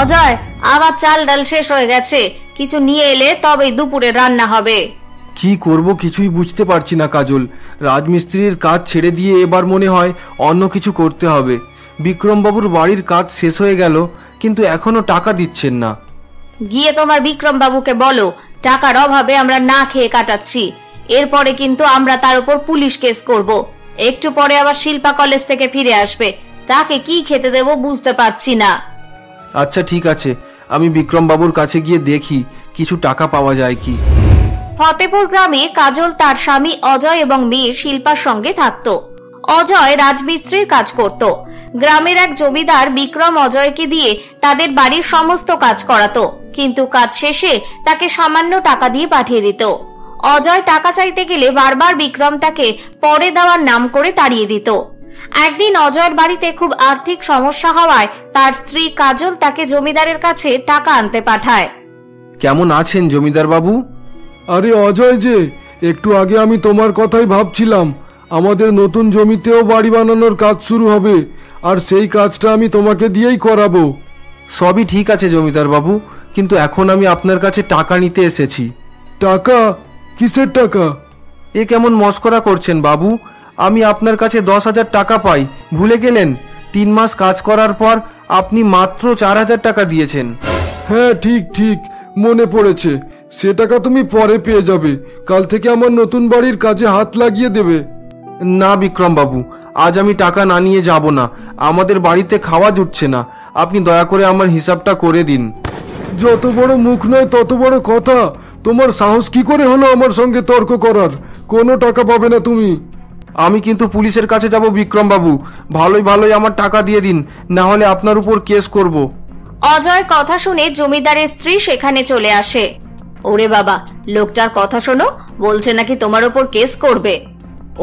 অজয়, আবার চাল ডাল শেষ হয়ে গেছে, কিছু নিয়ে এলে তবেই দুপুরে রান্না হবে। কি করব কিছুই বুঝতে পারছি না কাজল। রাজমিস্ত্রির কাজ ছেড়ে দিয়ে এবার মনে হয় অন্য কিছু করতে হবে। বিক্রমবাবুর বাড়ির কাজ শেষ হয়ে গেল, কিন্তু এখনো টাকা দিচ্ছেন না। গিয়ে তোমার বিক্রম বাবুকে বলো টাকার অভাবে আমরা না খেয়ে কাটাচ্ছি। এরপরে কিন্তু আমরা তার উপর পুলিশ কেস করব। একটু পরে আবার শিল্পা কলেজ থেকে ফিরে আসবে, তাকে কি খেতে দেব বুঝতে পারছি না। আচ্ছা ঠিক আছে, আমি বিক্রমবাবুর কাছে গিয়ে দেখি কিছু টাকা পাওয়া যায় কি। ফতেপুর গ্রামে কাজল তার স্বামী অজয় এবং মেয়ে শিল্পার সঙ্গে থাকতো। অজয় রাজমিস্ত্রির কাজ করত। গ্রামের এক জমিদার বিক্রম অজয়কে দিয়ে তাদের বাড়ির সমস্ত কাজ করাতো, কিন্তু কাজ শেষে তাকে সামান্য টাকা দিয়ে পাঠিয়ে দিত। অজয় টাকা চাইতে গেলে বারবার বিক্রম তাকে পরে দেওয়ার নাম করে তাড়িয়ে দিত। একদিন অজয়ের বাড়িতে খুব আর্থিক সমস্যা হওয়ায় তার স্ত্রী কাজল তাকে জমিদারের কাছে টাকা আনতে পাঠায়। কেমন আছেন জমিদার বাবু? আরে অজয় যে, একটু আগে আমি তোমার কথাই ভাবছিলাম। আমাদের নতুন জমিতেও বাড়ি বানানোর কাজ শুরু হবে, আর সেই কাজটা আমি তোমাকে দিয়েই করাবো। সবই ঠিক আছে জমিদার বাবু, কিন্তু এখন আমি আপনার কাছে টাকা নিতে এসেছি। টাকা? কিসের টাকা? এ কেমন মস্করা করছেন বাবু? আমি আপনার কাছে 10,000 টাকা পাই, ভুলে গেলেন? 3 মাস কাজ করার পর আপনি মাত্র 4,000 টাকা দিয়েছেন। হ্যাঁ ঠিক ঠিক, মনে পড়েছে। সে টাকা তুমি পরে পেয়ে যাবে। কাল থেকে আমার নতুন বাড়ির কাজে হাত লাগিয়ে দেবে। না বিক্রম বাবু, আজ আমি টাকা না নিয়ে যাব না। আমাদের বাড়িতে খাওয়া জুটছে না, আপনি দয়া করে আমার হিসাবটা করে দিন। যত বড় মুখ নয় তত বড় কথা। তোমার সাহস কি করে হলো আমার সঙ্গে তর্ক করার? কোনো টাকা পাবে না তুমি। আমি কিন্তু পুলিশের কাছে যাব বিক্রম বাবু, ভালোই ভালোই আমার টাকা দিয়ে দিন, না হলে আপনার উপর কেস করব। অজয়ের কথা শুনে জমিদারের স্ত্রী সেখানে চলে আসে। ওরে বাবা, লোকটার কথা শোনো, বলছে নাকি তোমার উপর কেস করবে।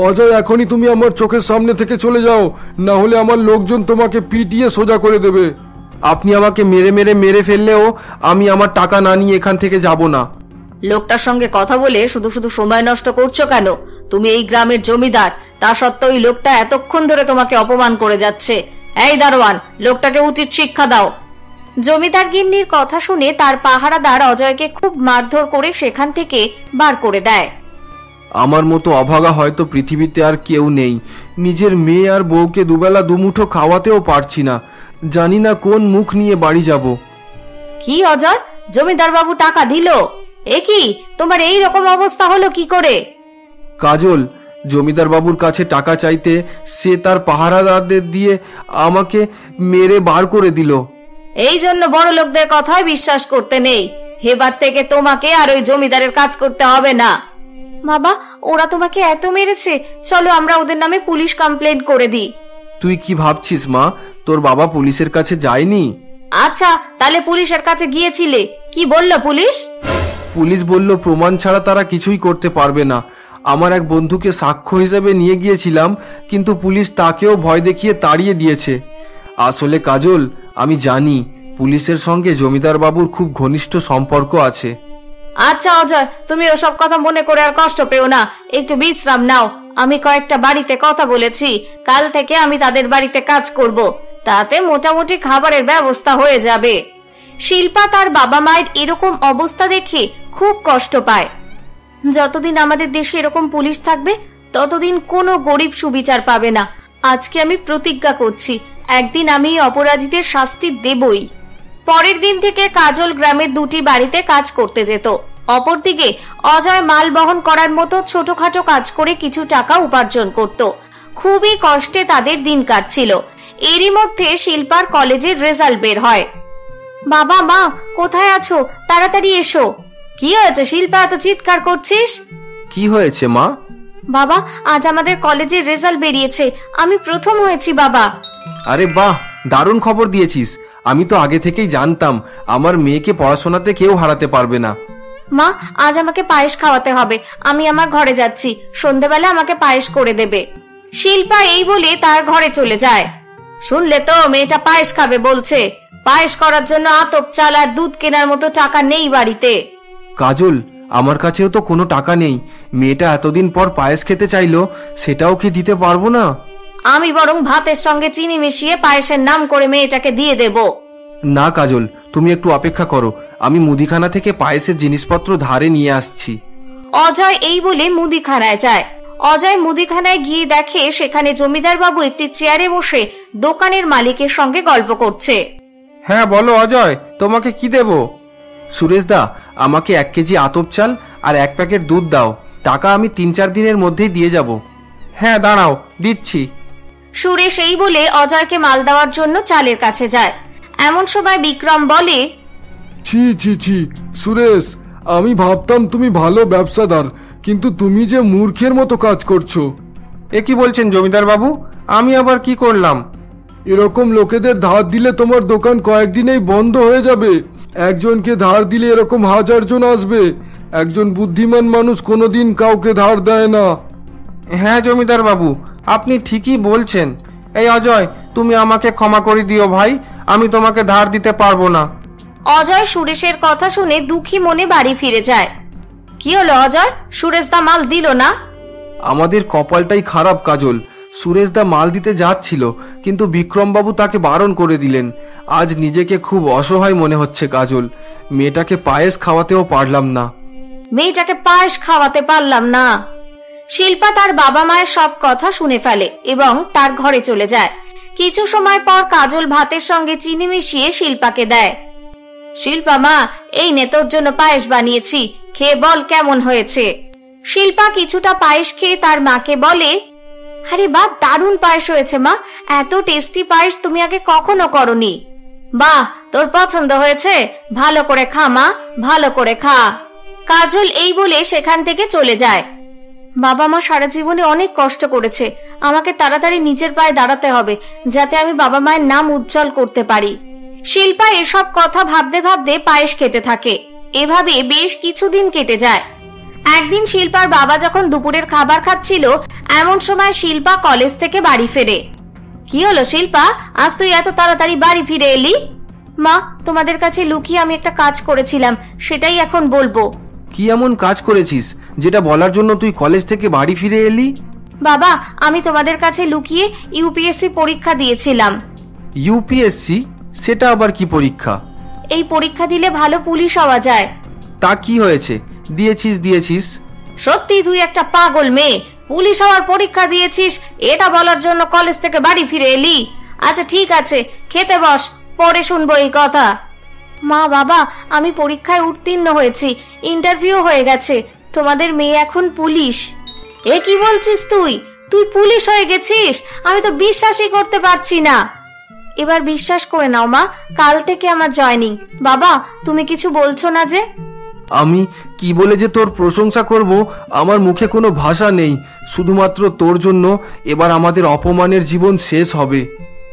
অজয়, এখনই তুমি আমার চোখের সামনে থেকে চলে যাও, না হলে আমার লোকজন তোমাকে পিটিয়ে সোজা করে দেবে। আপনি আমাকে মেরে ফেললেও আমি আমার টাকা না নিয়ে এখান থেকে যাব না। লোকটার সঙ্গে কথা বলে শুধু শুধু সময় নষ্ট করছো কেন? তুমি এই গ্রামের জমিদার, তা সত্ত্বেও ওই লোকটা এতক্ষণ ধরে তোমাকে অপমান করে যাচ্ছে। এই দারোয়ান, লোকটাকে উচিত শিক্ষা দাও। জমিদার গিন্নির কথা শুনে তার পাহারাদার অজয়কে খুব মারধর করে সেখান থেকে বার করে দেয়। আমার মতো অভাগা হয়তো পৃথিবীতে আর কেউ নেই। নিজের মেয়ে আর বউকে দুবেলা দুমুঠো খাওয়াতেও পারছি না। জানি না কোন মুখ নিয়ে বাড়ি যাব। কি অজয়, জমিদার বাবু টাকা দিল? এ কি, তোমার এই রকম অবস্থা হলো কি করে? কাজল, জমিদার বাবুর কাছে টাকা চাইতে সে তার পাহারাদারদের দিয়ে আমাকে মেরে বার করে দিল। এই জন্য বড় লোকদের কথায় বিশ্বাস করতে নেই। এবার থেকে তোমাকে আর ওই জমিদারের কাজ করতে হবে না। বাবা, ওরা তোমাকে এত মেরেছে, চলো আমরা ওদের নামে পুলিশ কমপ্লেন করে দিই। তুই কি ভাবছিস মা, তোর বাবা পুলিশের কাছে যায়নি? আচ্ছা, তাহলে পুলিশের কাছে গিয়েছিলে, কি বললো পুলিশ? পুলিশ বলল প্রমাণ ছাড়া তারা কিছুই করতে পারবে না। আমার এক বন্ধুকে সাক্ষ্য হিসেবে নিয়ে গিয়েছিলাম, কিন্তু পুলিশ তাকেও ভয় দেখিয়ে তাড়িয়ে দিয়েছে। আসলে কাজল, আমি জানি পুলিশের সঙ্গে জমিদার বাবুর খুব ঘনিষ্ঠ সম্পর্ক আছে। আচ্ছা অজয়, তুমি ওসব কথা মনে করে আর কষ্ট পেও না, একটু বিশ্রাম নাও। আমি কয়েকটা বাড়িতে কথা বলেছি, কাল থেকে আমি তাদের বাড়িতে কাজ করব, তাতে মোটামুটি খাবারের ব্যবস্থা হয়ে যাবে। শিল্পা তার বাবা মায়ের এরকম অবস্থা দেখে খুব কষ্ট পায়। যতদিন আমাদের দেশে এরকম পুলিশ থাকবে ততদিন কোনো গরিব সুবিচার পাবে না। আজকে আমি প্রতিজ্ঞা করছি, একদিন আমি অপরাধীদের শাস্তি দেবই। পরের দিন থেকে কাজল গ্রামের 2টি বাড়িতে কাজ করতে যেত। অপরদিকে অজয় মাল বহন করার মতো ছোটখাটো কাজ করে কিছু টাকা উপার্জন করত। খুবই কষ্টে তাদের দিন কাটছিল। এরই মধ্যে শিল্পার কলেজের রেজাল্ট বের হয়। বাবা মা, কোথায় আছো? তাড়াতাড়ি এসো। কি হয়েছে শিল্পা, এত চিৎকার করছিস? কি হয়েছে মা? বাবা, আজ আমাদের কলেজের রেজাল্ট বেরিয়েছে, আমি প্রথম হয়েছি বাবা। আরে বাহ, দারুণ খবর দিয়েছিস। আমি তো আগে থেকেই জানতাম আমার মেয়েকে পড়াশোনাতে কেউ হারাতে পারবে না। মা, আজ আমাকে পায়েস খাওয়াতে হবে, আমি আমার ঘরে যাচ্ছি, সন্ধ্যাবেলা আমাকে পায়েস করে দেবে। শিল্পা এই বলে তার ঘরে চলে যায়। শুনলে তো, মেয়েটা পায়েস খাবে বলছে। পায়েস করার জন্য আতপ চাল আর দুধ কেনার মতো টাকা নেই বাড়িতে। কাজল, আমার কাছেও তো কোনো টাকা নেই। মেয়েটা এতদিন পর পায়েস খেতে চাইলো, সেটাও কি দিতে পারবো না? আমি বরং ভাতের সঙ্গে চিনি মিশিয়ে পায়েসের নাম করে মেয়েটাকে দিয়ে দেব। না কাজল, তুমি একটু অপেক্ষা করো, আমি মুদিখানা থেকে পায়েসের জিনিসপত্র ধারে নিয়ে আসছি। অজয় এই বলে মুদিখানায় যায়। অজয় মুদিখানায় গিয়ে দেখে সেখানে জমিদার বাবু একটি চেয়ারে বসে দোকানের মালিকের সঙ্গে গল্প করছে। হ্যাঁ বলো অজয়, তোমাকে কি দেব? সুরেশ দা, আমাকে 1 কেজি আতপ চাল আর 1 প্যাকেট দুধ দাও, টাকা আমি 3-4 দিনের মধ্যেই দিয়ে যাব। হ্যাঁ দাঁড়াও, দিচ্ছি। সুরেশ এই বলে অজয়কে মাল দেওয়ার জন্য চালের কাছে যায়। এমন সময় বিক্রম বলে, ছি ছি ছি সুরেশ, আমি ভাবতাম তুমি ভালো ব্যবসাদার, কিন্তু তুমি যে মূর্খের মতো কাজ করছো। এ কি বলছেন জমিদার বাবু, আমি আবার কি করলাম? এরকম লোকেদের ধার দিলে তোমার দোকান কয়েকদিনেই বন্ধ হয়ে যাবে। একজনকে ধার দিলে এরকম 1000 জন আসবে। একজন বুদ্ধিমান মানুষ কোনোদিন কাউকে ধার দেয় না। হ্যাঁ জমিদার বাবু, আপনি ঠিকই বলছেন। এই অজয়, তুমি আমাকে ক্ষমা করে দিও ভাই, আমি তোমাকে ধার দিতে পারবো না। অজয় সুরেশের কথা শুনে দুঃখী মনে বাড়ি ফিরে যায়। কি হলো অজয়, সুরেশ দা মাল দিল না? আমাদের কপালটাই খারাপ কাজল, সুরেশ দা মাল দিতে যাচ্ছিল, কিন্তু বিক্রমবাবু তাকে বারণ করে দিলেন। আজ নিজেকে খুব অসহায় মনে হচ্ছে কাজল, মেয়েটাকে পায়েস খাওয়াতেও পারলাম না। মেয়েটাকে পায়েস খাওয়াতে পারলাম না? শিল্পা তার বাবা মায়ের সব কথা শুনে ফেলে এবং তার ঘরে চলে যায়। কিছু সময় পর কাজল ভাতের সঙ্গে চিনি মিশিয়ে শিল্পাকে দেয়। শিল্পা মা, এই নে তোর জন্য পায়েস বানিয়েছি, খেয়ে বল কেমন হয়েছে। শিল্পা কিছুটা পায়েস খেয়ে তার মাকে বলে, আরে বাহ, দারুণ পায়েস হয়েছে মা, এত টেস্টি পায়েস তুমি আগে কখনো করনি। বাহ, তোর পছন্দ হয়েছে, ভালো করে খা মা, ভালো করে খা। কাজল এই বলে সেখান থেকে চলে যায়। বাবা মা সারা জীবনে অনেক কষ্ট করেছে, আমাকে তাড়াতাড়ি নিজের পায়ে দাঁড়াতে হবে, যাতে আমি বাবা মায়ের নাম উজ্জ্বল করতে পারি। শিল্পা এসব কথা ভাবতে ভাবতে পায়েস খেতে থাকে। এভাবে বেশ কিছুদিন কেটে যায়। একদিন শিল্পার বাবা যখন দুপুরের খাবার খাচ্ছিল, এমন সময় শিল্পা কলেজ থেকে বাড়ি ফেরে। কি হলো শিল্পা, আজ তুই এত তাড়াতাড়ি বাড়ি ফিরে এলি? মা, তোমাদের কাছে লুকিয়ে আমি একটা কাজ করেছিলাম, সেটাই এখন বলবো। কি এমন কাজ করেছিস যেটা বলার জন্য তুই কলেজ থেকে বাড়ি ফিরে এলি? বাবা, আমি তোমাদের কাছে লুকিয়ে ইউপিএসসি পরীক্ষা দিয়েছিলাম। ইউপিএসসি? সেটা আবার কি পরীক্ষা? এই পরীক্ষা দিলে ভালো পুলিশ হওয়া যায়। তা কি হয়েছে, দিয়েছিস? সত্যি তুই একটা পাগল মেয়ে, পুলিশ হওয়ার পরীক্ষা দিয়েছিস এটা বলার জন্য কলেজ থেকে বাড়ি ফিরে এলি? আচ্ছা ঠিক আছে, খেতে বস, পরে শুনবো এই কথা। মা বাবা, আমি পরীক্ষায় উত্তীর্ণ হয়েছি, ইন্টারভিউ হয়ে গেছে, তোমাদের মেয়ে এখন পুলিশ। এ কি বলছিস তুই? তুই পুলিশ হয়ে গেছিস? আমি তো বিশ্বাসই করতে পারছি না। এবার বিশ্বাস করে নাও মা, কাল থেকে আমার জয়েনিং। বাবা, তুমি কিছু বলছো না যে? আমি কি বলে যে তোর প্রশংসা করব, আমার মুখে কোনো ভাষা নেই। শুধুমাত্র তোর জন্য এবার আমাদের অপমানের জীবন শেষ হবে।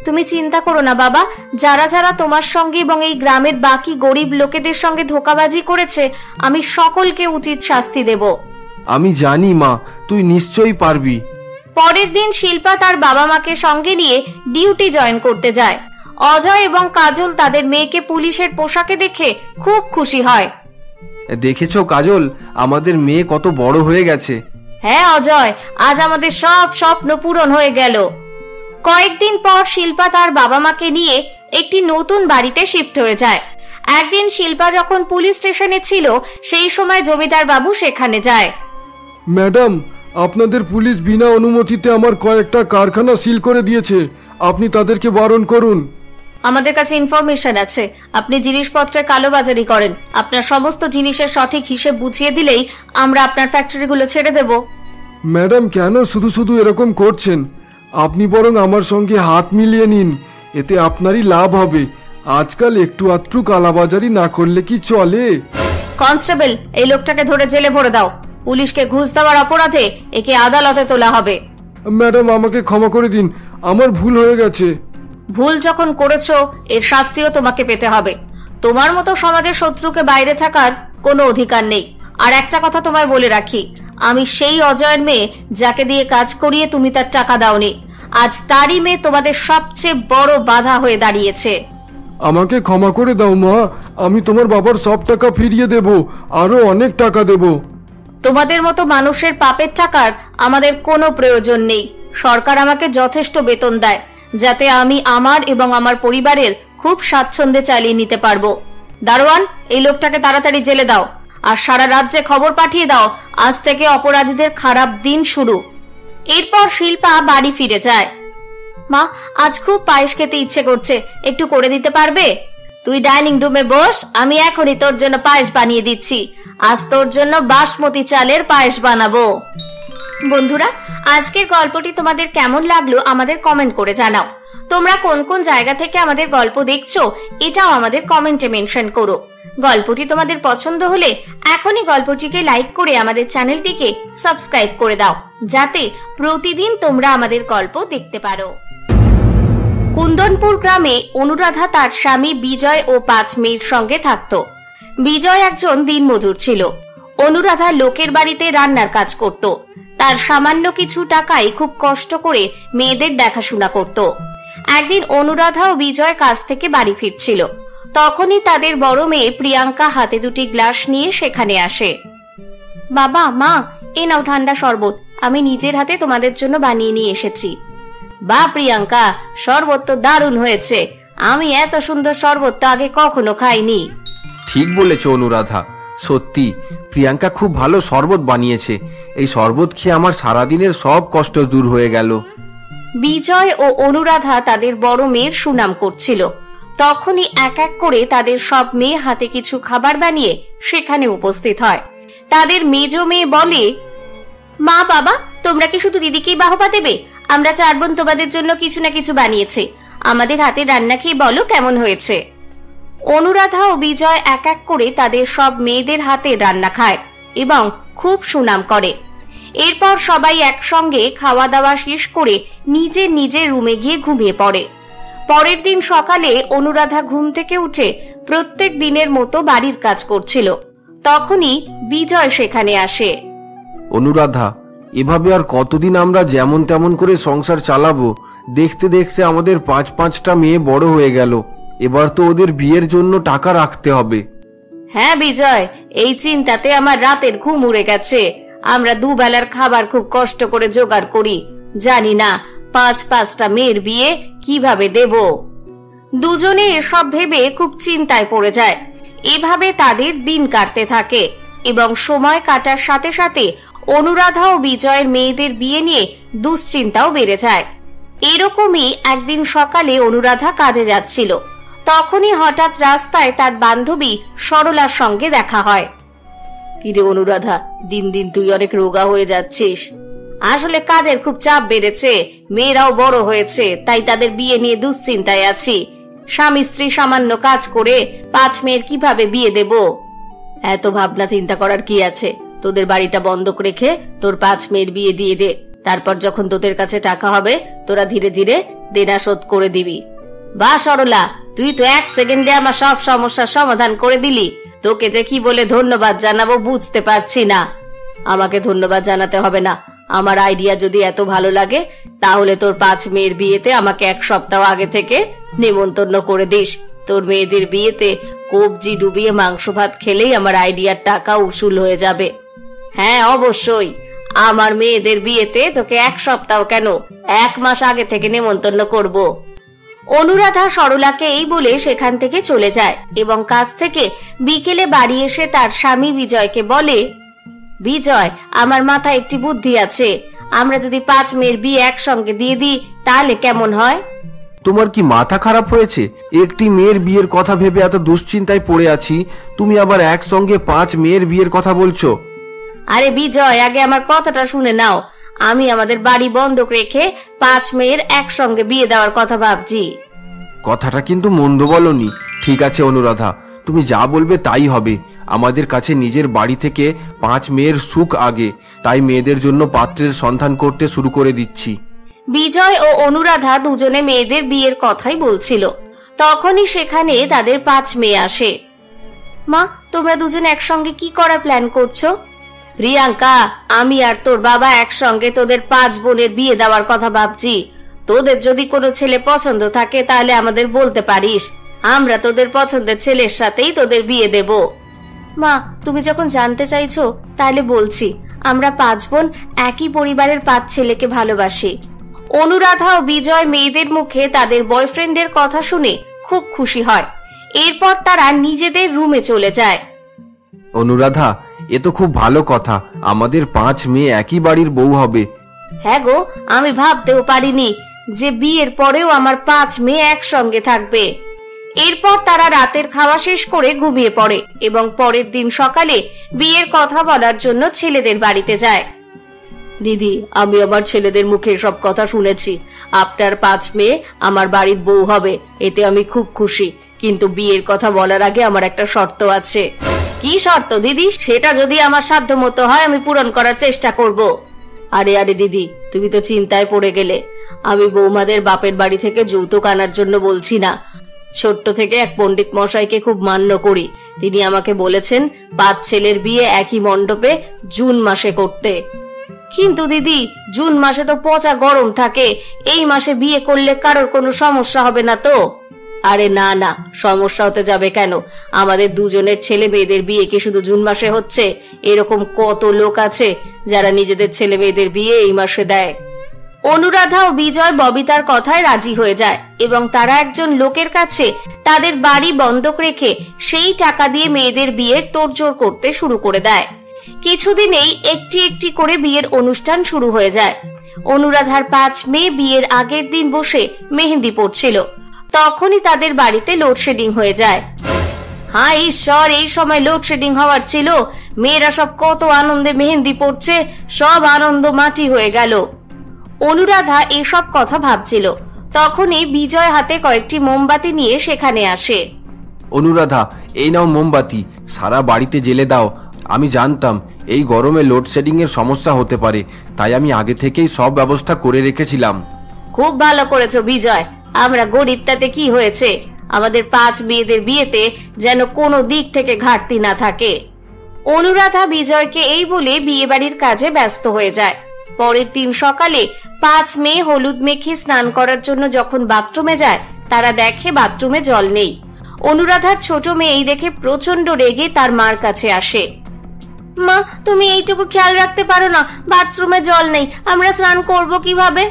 তুমি চিন্তা করো না বাবা, যারা যারা তোমার সঙ্গে এবং এই গ্রামের বাকি গরিব লোকেদের সঙ্গে ধোঁকাবাজি করেছে, আমি সকলকে উচিত শাস্তি দেব। আমি জানি মা, তুই নিশ্চয়ই পারবি। পরের দিন শিল্পা তার বাবা মাকে সঙ্গে নিয়ে ডিউটি জয়েন করতে যায়। অজয় এবং কাজল তাদের মেয়েকে পুলিশের পোশাকে দেখে খুব খুশি হয়। দেখেছো কাজল, আমাদের মেয়ে কত বড় হয়ে গেছে। হ্যাঁ অজয়, আজ আমাদের সব স্বপ্ন পূরণ হয়ে গেল। কয়েকদিন পর শিল্পা তার বাবা মাকে নিয়ে একটি নতুন বাড়িতে শিফট হয়ে যায়। একদিন শিল্পা যখন পুলিশ স্টেশনে ছিল, সেই সময় জমিদার বাবু সেখানে যায়। ম্যাডাম, আপনাদের পুলিশ বিনা অনুমতিতে আমার কয়েকটা কারখানা সিল করে দিয়েছে, আপনি তাদেরকে বারণ করুন। আমাদের কাছে ইনফরমেশন আছে আপনি জিনিসপত্রের কালোবাজারি করেন। আপনার সমস্ত জিনিসের সঠিক হিসেব বুঝিয়ে দিলেই আমরা আপনার ফ্যাক্টরিগুলো ছেড়ে দেব। ম্যাডাম, কেন শুধু শুধু এরকম করছেন? আপনি বরং আমার সঙ্গে হাত মিলিয়ে নিন, এতে আপনারই লাভ হবে। আজকাল একটু আধটু কালাবাজারি না করলে কি চলে? কনস্টেবল, এই লোকটাকে ধরে জেলে ভরে দাও। পুলিশকে ঘুষ দেওয়ার অপরাধে একে আদালতে তোলা হবে। ম্যাডাম, আমাকে ক্ষমা করে দিন, আমার ভুল হয়ে গেছে। ভুল যখন করেছো, এর শাস্তিও তোমাকে পেতে হবে। তোমার মতো সমাজের শত্রুকে বাইরে থাকার কোনো অধিকার নেই। আর একটা কথা তোমায় বলে রাখি, আমি সেই অজয়ের মেয়ে যাকে দিয়ে কাজ করিয়ে তুমি তার টাকা দাওনি। আজ তারই মেয়ে তোমাদের সবচেয়ে বড় বাধা হয়ে দাঁড়িয়েছে। আমাকে ক্ষমা করে দাও মা, আমি তোমার বাবার সব টাকা ফিরিয়ে দেব, আরো অনেক টাকা দেব। তোমাদের মতো মানুষের পাপের টাকার আমাদের কোনো প্রয়োজন নেই। সরকার আমাকে যথেষ্ট বেতন দেয়, যাতে আমি আমার এবং আমার পরিবারের খুব স্বাচ্ছন্দ্যে চালিয়ে নিতে পারবো। দারোয়ান, এই লোকটাকে তাড়াতাড়ি জেলে দাও, আর সারা রাজ্যে খবর পাঠিয়ে দাও আজ থেকে অপরাধীদের খারাপ দিন শুরু। এরপর শিল্পা বাড়ি ফিরে যায়। মা, আজ খুব পায়েস খেতে ইচ্ছে করছে, একটু করে দিতে পারবে? তুই ডাইনিং রুমে বস, আমি এখনই তোর জন্য পায়েস বানিয়ে দিচ্ছি। আজ তোর জন্য বাসমতি চালের পায়েস বানাবো। বন্ধুরা, আজকের গল্পটি তোমাদের কেমন লাগলো আমাদের কমেন্ট করে জানাও। তোমরা কোন কোন জায়গা থেকে আমাদের গল্প দেখছো এটাও আমাদের কমেন্টে মেনশন করো। গল্পটি তোমাদের পছন্দ হলে এখনই গল্পটিকে লাইক করে আমাদের চ্যানেলটিকে সাবস্ক্রাইব করে দাও, যাতে প্রতিদিন তোমরা আমাদের গল্প দেখতে পারো। কুন্দনপুর গ্রামে অনুরাধা তার স্বামী বিজয় ও 5 মেয়ের সঙ্গে থাকত। বিজয় একজন দিনমজুর ছিল। অনুরাধা লোকের বাড়িতে রান্নার কাজ করত। তার সামান্য কিছু টাকায় খুব কষ্ট করে মেয়েদের দেখাশোনা করত। একদিন অনুরাধা ও বিজয় কাজ থেকে বাড়ি ফিরছিল। তখনই তাদের বড় মেয়ে প্রিয়াঙ্কা হাতে 2টি গ্লাস নিয়ে সেখানে আসে। বাবা, মা, এ নাও ঠান্ডা শরবত, আমি নিজের হাতে তোমাদের জন্য বানিয়ে নিয়ে এসেছি। বা প্রিয়াঙ্কা, শরবত তো দারুণ হয়েছে, আমি এত সুন্দর শরবত তো আগে কখনো খাইনি। ঠিক বলেছ অনুরাধা, সত্যি প্রিয়াঙ্কা খুব ভালো শরবত বানিয়েছে। এই শরবত খেয়ে আমার সারাদিনের সব কষ্ট দূর হয়ে গেল। বিজয় ও অনুরাধা তাদের বড় মেয়ের সুনাম করছিল। তখনই এক এক করে তাদের সব মেয়ে হাতে কিছু খাবার বানিয়ে সেখানে উপস্থিত হয়। তাদের মেজ মেয়ে বলে, মা, বাবা, তোমরা কি শুধু দিদিকেই বাহবা দেবে? আমরা 4 বোন তোমাদের জন্য কিছু না কিছু বানিয়েছি, আমাদের হাতে রান্না খেয়ে বলো কেমন হয়েছে। অনুরাধা ও বিজয় এক এক করে তাদের সব মেয়েদের হাতে রান্না খায় এবং খুব সুনাম করে। এরপর সবাই একসঙ্গে খাওয়া দাওয়া শেষ করে নিজের নিজের রুমে গিয়ে ঘুমিয়ে পড়ে। পরের দিন সকালে অনুরাধা ঘুম থেকে উঠে প্রত্যেক দিনের মতো বাড়ির কাজ করছিল। তখনই বিজয় সেখানে আসে। অনুরাধা, এভাবে আর কতদিন আমরা যেমন তেমন করে সংসার চালাবো? দেখতে দেখতে আমাদের 5-5টা মেয়ে বড় হয়ে গেল। এবার তো ওদের বিয়ের জন্য টাকা রাখতে হবে। হ্যাঁ বিজয়, এই চিন্তাতে আমার রাতের ঘুম উড়ে গেছে। আমরা 2 বেলার খাবার খুব কষ্ট করে জোগাড় করি, জানি না 5-5টা মেয়ের বিয়ে কিভাবে দেব। দুজনে এসব ভেবে খুব চিন্তায় পড়ে যায়। এভাবে তাদের দিন কাটতে থাকে এবং সময় কাটার সাথে সাথে অনুরাধা ও বিজয়ের মেয়েদের বিয়ে নিয়ে দুশ্চিন্তাও বেড়ে যায়। এরকমই একদিন সকালে অনুরাধা কাজে যাচ্ছিল। তখনই হঠাৎ রাস্তায় তার বান্ধবী সরলার সঙ্গে দেখা হয়। কিরে অনুরাধা, দিন দিন তুই অনেক রোগা হয়ে যাচ্ছিস। আসলে কাজের খুব চাপ বেড়েছে, মেয়েরাও বড় হয়েছে, তাই তাদের বিয়ে নিয়ে দুশ্চিন্তায় আছি। স্বামী স্ত্রী সামান্য কাজ করে 5 মেয়ের কিভাবে বিয়ে দেব? এত ভাবনা চিন্তা করার কি আছে? তোদের বাড়িটা বন্ধক রেখে তোর 5 মেয়ের বিয়ে দিয়ে দে। তারপর যখন তোদের কাছে টাকা হবে তোরা ধীরে ধীরে দেনা শোধ করে দিবি। বা সরলা, তুই তো 1 সেকেন্ডে আমার সব সমস্যার সমাধান করে দিলি। তোকে যে কি বলে ধন্যবাদ জানাবো বুঝতে পারছি না। আমাকে ধন্যবাদ জানাতে হবে না। আমার আইডিয়া যদি এত ভালো লাগে তাহলে তোর 5 মেয়ের বিয়েতে আমাকে 1 সপ্তাহ আগে থেকে নিমন্ত্রণ করে দিস। তোর মেয়েদের বিয়েতে কবজি ডুবিয়ে মাংস ভাত খেলেই আমার আইডিয়ার টাকা উসুল হয়ে যাবে। হ্যাঁ অবশ্যই, আমার মেয়েদের বিয়েতে তোকে 1 সপ্তাহ কেন 1 মাস আগে থেকে নিমন্ত্রণ করব। অনুরাধা সরলাকে এই বলে সেখান থেকে চলে যায় এবং কাজ থেকে বিকেলে বাড়ি এসে তার স্বামী বিজয়কে বলে, বিজয়, আমার মাথায় একটি বুদ্ধি আছে। আমরা যদি 5 মেয়ের বিয়ে একসঙ্গে দিয়ে দিই তাহলে কেমন হয়? তোমার কি মাথা খারাপ হয়েছে? একটি মেয়ের বিয়ের কথা ভেবে এত দুশ্চিন্তায় পড়ে আছি, তুমি আবার একসঙ্গে 5 মেয়ের বিয়ের কথা বলছো? আরে বিজয়, আগে আমার কথাটা শুনে নাও। আমি আমাদের বাড়ি বন্ধক রেখে 5 মেয়ের একসঙ্গে বিয়ে দেওয়ার কথা ভাবছি। কথাটা কিন্তু মন্দ বলনি। ঠিক আছে অনুরাধা, তুমি যা বলবে তাই হবে। আমাদের কাছে নিজের বাড়ি থেকে 5 মেয়ের সুখ আগে, তাই মেয়েদের জন্য পাত্রের সন্ধান করতে শুরু করে দিচ্ছি। বিজয় ও অনুরাধা দুজনে মেয়েদের বিয়ের কথাই বলছিল। তখনই সেখানে তাদের 5 মেয়ে আসে। মা, তোমরা দুজন একসঙ্গে কি করার প্ল্যান করছো? প্রিয়াঙ্কা, আমি আর তোর বাবা একসঙ্গে তোদের 5 বোনের বিয়ে দেওয়ার কথা ভাবছি। তোদের যদি কোনো ছেলে পছন্দ থাকে তাহলে আমাদের বলতে পারিস, আমরা তোদের পছন্দের ছেলের সাথেই তোদের বিয়ে দেব। মা, তুমি যখন জানতে চাইছো তাহলে বলছি, আমরা 5 বোন একই পরিবারের 5 ছেলেকে ভালোবাসি। অনুরাধা ও বিজয় মেয়েদের মুখে তাদের বয়ফ্রেন্ডের কথা শুনে খুব খুশি হয় এরপর তারা নিজেদের রুমে চলে যায়। অনুরাধা, এ তো খুব ভালো কথা, আমাদের 5 মেয়ে একই বাড়ির বউ হবে। হ্যাঁ গো, আমি ভাবতেও পারিনি যে বিয়ের পরেও আমার 5 মেয়ে একসঙ্গে থাকবে। এরপর তারা রাতের খাওয়া শেষ করে ঘুমিয়ে পড়ে এবং পরের দিন সকালে বিয়ের কথা বলার জন্য ছেলেদের বাড়িতে যায়। দিদি, আমি আমার ছেলেদের মুখে সব কথা শুনেছি। আপনার 5 মেয়ে আমার বাড়ির বউ হবে, এতে আমি খুব খুশি। কিন্তু বিয়ের কথা বলার আগে আমার একটা শর্ত আছে। কি শর্ত দিদি? সেটা যদি আমার সাধ্য মতো হয় আমি পূরণ করার চেষ্টা করব। আরে আরে দিদি, তুমি তো চিন্তায় পড়ে গেলে। আমি বৌমাদের বাপের বাড়ি থেকে যৌতুক আনার জন্য বলছি না। ছোট্ট থেকে এক পণ্ডিত মশাইকে খুব মান্য করি। তিনি আমাকে বলেছেন 5 ছেলের বিয়ে একই মণ্ডপে জুন মাসে করতে। কিন্তু দিদি, জুন মাসে তো পচা গরম থাকে, এই মাসে বিয়ে করলে কারোর কোনো সমস্যা হবে না তো? আরে না না, সমস্যা হতে যাবে কেন? আমাদের দুজনের ছেলে মেয়েদের বিয়ে কি শুধু জুন মাসে হচ্ছে? এরকম কত লোক আছে যারা নিজেদের ছেলে মেয়েদের বিয়ে এই মাসে দেয়। অনুরাধা ও বিজয় ববিতার কথায় রাজি হয়ে যায় এবং তারা একজন লোকের কাছে তাদের বাড়ি বন্ধক রেখে সেই টাকা দিয়ে মেয়েদের বিয়ের তোড়জোড় করতে শুরু করে দেয়। কিছুদিনেই একটি একটি করে বিয়ের অনুষ্ঠান শুরু হয়ে যায়। অনুরাধার 5 মেয়ে বিয়ের আগের দিন বসে মেহেন্দি পড়ছিল, তখনই তাদের বাড়িতে লোডশেডিং হয়ে যায়। হায় ঈশ্বর, এই সময় লোডশেডিং হওয়ার ছিল। মেয়েরা সব কত আনন্দে মেহেন্দি পড়ছে, সব আনন্দ মাটি হয়ে গেল। অনুরাধা এসব কথা ভাবছিল, তখনই বিজয় হাতে কয়েকটি মোমবাতি নিয়ে সেখানে আসে। অনুরাধা, এই নাও মোমবাতি, সারা বাড়িতে জ্বেলে দাও। আমি জানতাম এই গরমে লোডশেডিং এর সমস্যা হতে পারে, তাই আমি আগে থেকেই সব ব্যবস্থা করে রেখেছিলাম। খুব ভালো করেছো বিজয়। আমরা গরিব, তাতে কি হয়েছে? আমাদের 5 মেয়েদের বিয়েতে যেন কোনো দিক থেকে ঘাটতি না থাকে। অনুরাধা বিজয়কে এই বলে বিয়ে বাড়ির কাজে ব্যস্ত হয়ে যায়। পরের দিন সকালে 5 মেয়ে হলুদ মেখে স্নান করার জন্য যখন বাথরুমে যায়, তারা দেখে বাথরুমে জল নেই। অনুরাধার ছোট মেয়ে এই দেখে প্রচন্ড রেগে তার মার কাছে আসে। মা, তুমি এইটুকু খেয়াল রাখতে পারো না? বাথরুমে জল নেই, আমরা স্নান করব কিভাবে?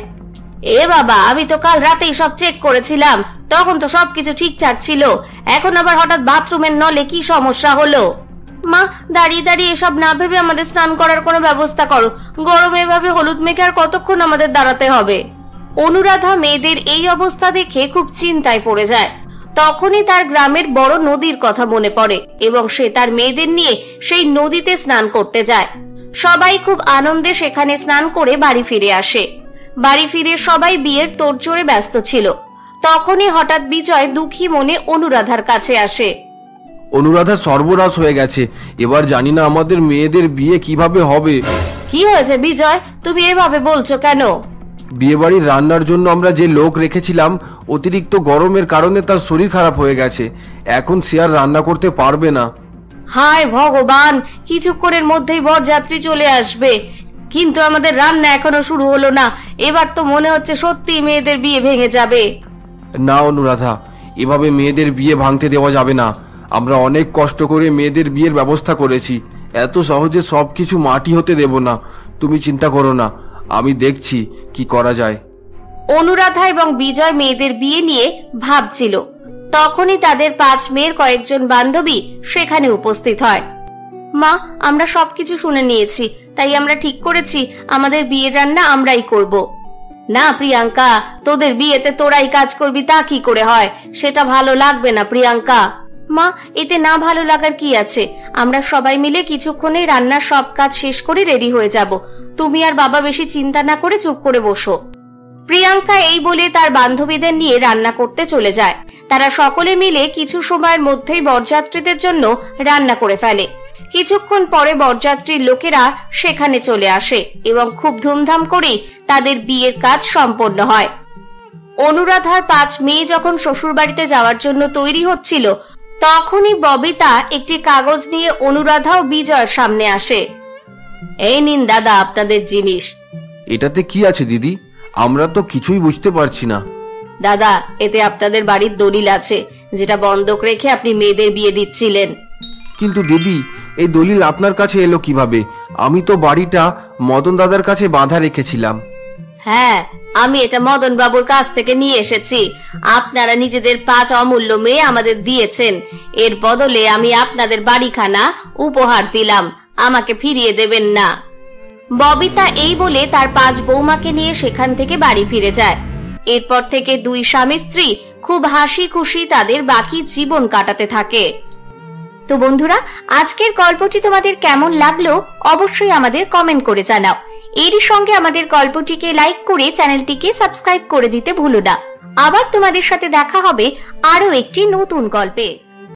এ বাবা, আমি তো কাল রাতেই সব চেক করেছিলাম, তখন তো সবকিছু ঠিকঠাক ছিল। এখন আবার হঠাৎ বাথরুমের নলে কি সমস্যা হলো? মা, দাঁড়িয়ে দাঁড়িয়ে এসব না ভেবে আমাদের স্নান করার কোনো ব্যবস্থা করো। গরমে এভাবে হলুদ মেখে আর কতক্ষণ আমাদের দাঁড়াতে হবে? অনুরাধা মেয়েদের এই অবস্থা দেখে খুব চিন্তায় পড়ে যায়। তখনই তার গ্রামের বড় নদীর কথা মনে পড়ে এবং সে তার মেয়েদের নিয়ে সেই নদীতে স্নান করতে যায়। সবাই খুব আনন্দে সেখানে স্নান করে বাড়ি ফিরে আসে। বাড়ি ফিরে সবাই বিয়ের তোড়জোড়ে ব্যস্ত ছিল। তখনই হঠাৎ বিজয় দুঃখী মনে অনুরাধার কাছে আসে। অনুরাধা, সর্বনাশ হয়ে গেছে, এবার জানি না আমাদের মেয়েদের বিয়ে কিভাবে হবে। কি হয়েছে বিজয়, তুমি এভাবে বলছো কেন? বিয়ে বাড়ির রান্নার জন্য আমরা যে লোক রেখেছিলাম, অতিরিক্ত গরমের কারণে তার শরীর খারাপ হয়ে গেছে। এখন সে আর রান্না করতে পারবে না। হায় ভগবান, কিছুক্ষণের মধ্যেই বরযাত্রী চলে আসবে, কিন্তু আমাদের রান্না এখনো শুরু হলো না। এবার তো মনে হচ্ছে সত্যি মেয়েদের বিয়ে ভেঙে যাবে। না অনুরাধা, এভাবে মেয়েদের বিয়ে ভাঙতে দেওয়া যাবে না। আমরা অনেক কষ্ট করে মেয়েদের বিয়ের ব্যবস্থা করেছি, এত সহজে সবকিছু মাটি হতে দেব না। তুমি চিন্তা করো না, আমি দেখছি কি করা যায়। অনুরাধা এবং বিজয় মেয়েদের বিয়ে নিয়ে ভাবছিল, তখনই তাদের 5 মেয়ের কয়েকজন বান্ধবী সেখানে উপস্থিত হয়। মা, আমরা সবকিছু শুনে নিয়েছি, তাই আমরা ঠিক করেছি আমাদের বিয়ের রান্না আমরাই করব। না প্রিয়াঙ্কা, তোদের বিয়েতে তোরাই কাজ করবি তা কি করে হয়? সেটা ভালো লাগবে না প্রিয়াঙ্কা। মা, এতে না ভালো লাগার কি আছে? আমরা সবাই মিলে কিছুক্ষণেই রান্নার সব কাজ শেষ করে রেডি হয়ে যাব। তুমি আর বাবা বেশি চিন্তা না করে চুপ করে বসো। প্রিয়াঙ্কা এই বলে তার বান্ধবীদের নিয়ে রান্না করতে চলে যায়। তারা সকলে মিলে কিছু সময়ের মধ্যেই বরযাত্রীদের জন্য রান্না করে ফেলে। কিছুক্ষণ পরে বরযাত্রীর লোকেরা সেখানে চলে আসে এবং খুব ধুমধাম করে তাদের বিয়ের কাজ সম্পন্ন হয়। অনুরাধার 5 মেয়ে যখন শ্বশুর বাড়িতে যাওয়ার জন্য তৈরি হচ্ছিল, তখনই ববিতা একটি কাগজ নিয়ে অনুরাধা ও বিজয়ের সামনে আসে। এই নিন দাদা আপনাদের জিনিস। এটাতে কি আছে দিদি? আমরা তো কিছুই বুঝতে পারছি না। দাদা, এতে আপনাদের বাড়ির দলিল আছে, যেটা বন্ধক রেখে আপনি মেয়েদের বিয়ে দিচ্ছিলেন। কিন্তু দিদি, এই দলিল আপনার কাছে এলো কিভাবে? আমি তো বাড়িটা মদন দাদার কাছে বাঁধা রেখেছিলাম। হ্যাঁ, আমি এটা মদন বাবুর কাছ থেকে নিয়ে এসেছি। আপনারা নিজেদের 5 অমূল্য মেয়ে আমাদের দিয়েছেন, এর বদলে আমি আপনাদের বাড়িখানা উপহার দিলাম, আমাকে ফিরিয়ে দেবেন না। ববিতা এই বলে তার 5 বৌমাকে নিয়ে সেখান থেকে বাড়ি ফিরে যায়। এরপর থেকে 2 স্বামী স্ত্রী খুব হাসি খুশি তাদের বাকি জীবন কাটাতে থাকে। তো বন্ধুরা, আজকের গল্পটি তোমাদের কেমন লাগলো অবশ্যই আমাদের কমেন্ট করে জানাও। এরই সঙ্গে আমাদের গল্পটিকে লাইক করে চ্যানেলটিকে সাবস্ক্রাইব করে দিতে ভুলো না। আবার তোমাদের সাথে দেখা হবে আরো একটি নতুন গল্পে।